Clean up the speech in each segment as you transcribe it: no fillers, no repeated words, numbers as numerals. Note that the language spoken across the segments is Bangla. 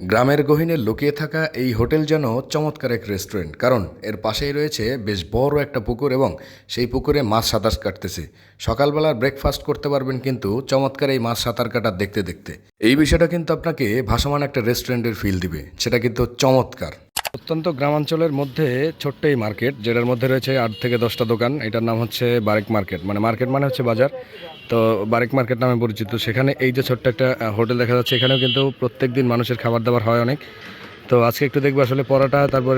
গ্রামের গহীনে লুকিয়ে থাকা এই হোটেল যেন চমৎকার এক রেস্টুরেন্ট, কারণ এর পাশেই রয়েছে বেশ বড় একটা পুকুর এবং সেই পুকুরে মাছ সাঁতার কাটতেছে। সকালবেলার ব্রেকফাস্ট করতে পারবেন কিন্তু চমৎকার এই মাছ সাঁতার কাটা দেখতে দেখতে। এই বিষয়টা কিন্তু আপনাকে ভাসমান একটা রেস্টুরেন্টের ফিল দিবে, সেটা কিন্তু চমৎকার। অত্যন্ত গ্রামাঞ্চলের মধ্যে ছোট্ট এই মার্কেট, যেটার মধ্যে রয়েছে 8 থেকে 10টা দোকান। এটার নাম হচ্ছে বারেক মার্কেট, মানে মার্কেট মানে হচ্ছে বাজার। তো বারেক মার্কেট নামে পরিচিত। সেখানে এই যে ছোট্ট একটা হোটেল দেখা যাচ্ছে, এখানেও কিন্তু প্রত্যেক দিন মানুষের খাবার দাবার হয় অনেক। তো আজকে একটু দেখবো আসলে পরোটা, তারপর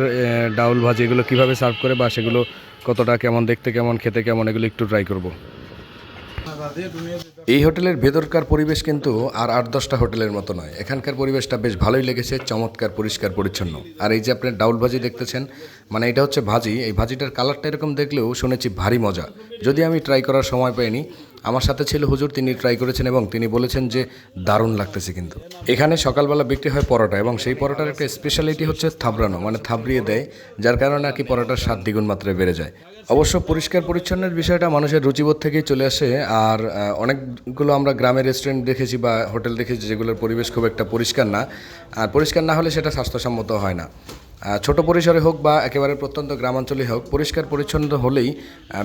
ডাউল ভাজি এগুলো কীভাবে সার্ভ করে, বা সেগুলো কতটা কেমন দেখতে, কেমন খেতে, কেমন, এগুলো একটু ট্রাই করব। এই হোটেলের ভেতরকার পরিবেশ কিন্তু আর 8-10টা হোটেলের মতো নয়। এখানকার পরিবেশটা বেশ ভালোই লেগেছে, চমৎকার পরিষ্কার পরিচ্ছন্ন। আর এই যে আপনি ডাউল ভাজি দেখতেছেন, মানে এটা হচ্ছে ভাজি। এই ভাজিটার কালারটা এরকম দেখলেও শুনেছি ভারী মজা, যদি আমি ট্রাই করার সময় পাইনি। আমার সাথে ছিল হুজুর, তিনি ট্রাই করেছেন এবং তিনি বলেছেন যে দারুণ লাগতেছে। কিন্তু এখানে সকালবেলা বিক্রি হয় পরোটা, এবং সেই পরোটার একটা স্পেশালিটি হচ্ছে থাবড়ানো, মানে থাবড়িয়ে দেয়, যার কারণে আর কি পরোটার স্বাদ দ্বিগুণ মাত্রায় বেড়ে যায়। অবশ্য পরিষ্কার পরিচ্ছন্নের বিষয়টা মানুষের রুচিবোধ থেকেই চলে আসে। আর অনেকগুলো আমরা গ্রামের রেস্টুরেন্ট দেখেছি বা হোটেল দেখেছি যেগুলোর পরিবেশ খুব একটা পরিষ্কার না, আর পরিষ্কার না হলে সেটা স্বাস্থ্যসম্মত হয় না। ছোট পরিসরে হোক বা একেবারে প্রত্যন্ত গ্রামাঞ্চলে হোক, পরিষ্কার পরিচ্ছন্ন হলেই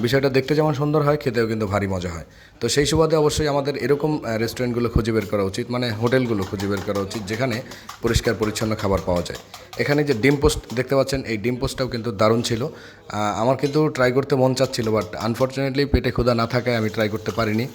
বিষয়টা দেখতে যেমন সুন্দর হয়, খেতেও কিন্তু ভারী মজা হয়। তো সেই সুবাদে অবশ্যই আমাদের এরকম রেস্টুরেন্টগুলো খুঁজে বের করা উচিত, মানে হোটেলগুলো খুঁজে বের করা উচিত যেখানে পরিষ্কার পরিচ্ছন্ন খাবার পাওয়া যায়। এখানে যে ডিম পোস্ট দেখতে পাচ্ছেন, এই ডিম পোস্টটাও কিন্তু দারুণ ছিল। আমার কিন্তু ট্রাই করতে মন চাচ্ছিল, বাট আনফর্চুনেটলি পেটে ক্ষুধা না থাকায় আমি ট্রাই করতে পারিনি।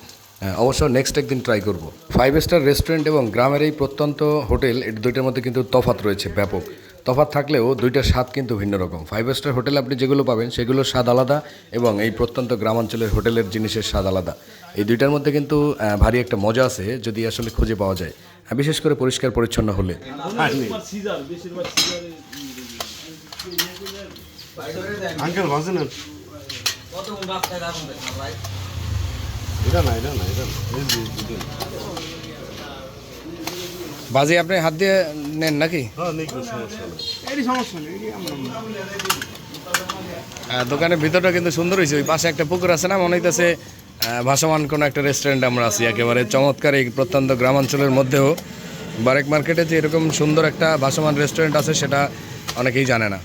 অবশ্য নেক্সট একদিন ট্রাই করব। 5 স্টার রেস্টুরেন্ট এবং গ্রামের এই প্রত্যন্ত হোটেল, এই দুইটার মধ্যে কিন্তু তফাৎ রয়েছে ব্যাপক। তফাৎ থাকলেও দুইটার স্বাদ কিন্তু ভিন্ন রকম। 5 স্টার হোটেল আপনি যেগুলো পাবেন সেগুলোর স্বাদ আলাদা, এবং এই প্রত্যন্ত গ্রামাঞ্চলের হোটেলের জিনিসের স্বাদ আলাদা। এই দুইটার মধ্যে কিন্তু ভারী একটা মজা আছে, যদি আসলে খুঁজে পাওয়া যায়, বিশেষ করে পরিষ্কার পরিচ্ছন্ন হলে। আঙ্কেল ভাজে না, এটা না, এটা না, এটা না, বাজি আপনি হাত দিয়ে নেন নাকি? হ্যাঁ নেই, কোনো সমস্যা নেই। দোকানের ভিতরটা কিন্তু সুন্দর হয়েছে। ওই পাশে একটা পুকুর আছে না, মনে হইতেছে ভাসমান কোনো একটা রেস্টুরেন্ট আমরা আছি। একেবারে চমৎকার এই প্রত্যন্ত গ্রামাঞ্চলের মধ্যেও বারেক মার্কেটে যে এরকম সুন্দর একটা ভাসমান রেস্টুরেন্ট আছে, সেটা অনেকেই জানে না।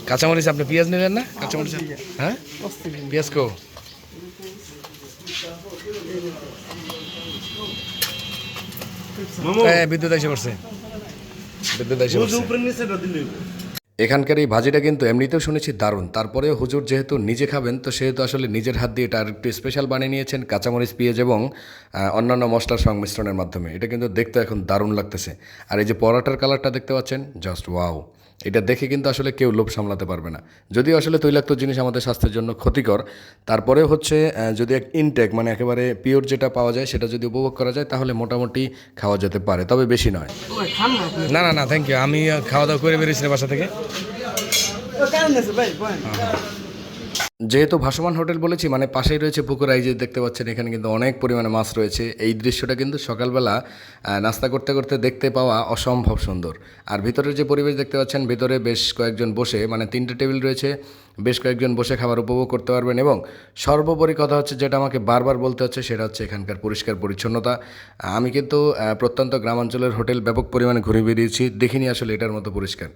কাঁচামরিচ, আপনি পেঁয়াজ নিলেন না? কাঁচামরিচ, হ্যাঁ পেঁয়াজ কো বিদ্যুৎ এসে পড়ছে, বিদ্যুৎ এসে পড়ছে। এখানকার এই ভাজিটা কিন্তু এমনিতেও শুনেছি দারুণ। তারপরেও হুজুর যেহেতু নিজে খাবেন, তো সেহেতু আসলে নিজের হাত দিয়ে এটা আর একটু স্পেশাল বানিয়ে নিয়েছেন, কাঁচামরিচ, পেঁয়াজ এবং অন্যান্য মশলার সংমিশ্রণের মাধ্যমে। এটা কিন্তু দেখতে এখন দারুণ লাগতেছে। আর এই যে পরোটার কালারটা দেখতে পাচ্ছেন, জাস্ট ওয়াও! এটা দেখে কিন্তু আসলে কেউ লোভ সামলাতে পারবে না। যদিও আসলে তৈলাক্ত জিনিস আমাদের স্বাস্থ্যের জন্য ক্ষতিকর, তারপরেও হচ্ছে যদি এক ইনটেক, মানে একেবারে পিওর যেটা পাওয়া যায়, সেটা যদি উপভোগ করা যায় তাহলে মোটামুটি খাওয়া যেতে পারে, তবে বেশি নয়। না না না, থ্যাংক ইউ। আমি খাওয়া দাওয়া করে বেরিয়েছি বাসা থেকে। যেহেতু ভাসমান হোটেল বলেছি, মানে পাশেই রয়েছে পুকুর। এই যে দেখতে পাচ্ছেন, এখানে কিন্তু অনেক পরিমাণে মাছ রয়েছে। এই দৃশ্যটা কিন্তু সকালবেলা নাস্তা করতে করতে দেখতে পাওয়া অসম্ভব সুন্দর। আর ভিতরের যে পরিবেশ দেখতে পাচ্ছেন, ভিতরে বেশ কয়েকজন বসে, মানে 3টে টেবিল রয়েছে, বেশ কয়েকজন বসে খাবার উপভোগ করতে পারবেন। এবং সর্বোপরি কথা হচ্ছে, যেটা আমাকে বারবার বলতে হচ্ছে, সেটা হচ্ছে এখানকার পরিষ্কার পরিচ্ছন্নতা। আমি কিন্তু প্রত্যন্ত গ্রামাঞ্চলের হোটেল ব্যাপক পরিমাণে ঘুরে বেরিয়েছি, দেখিনি আসলে এটার মতো পরিষ্কার।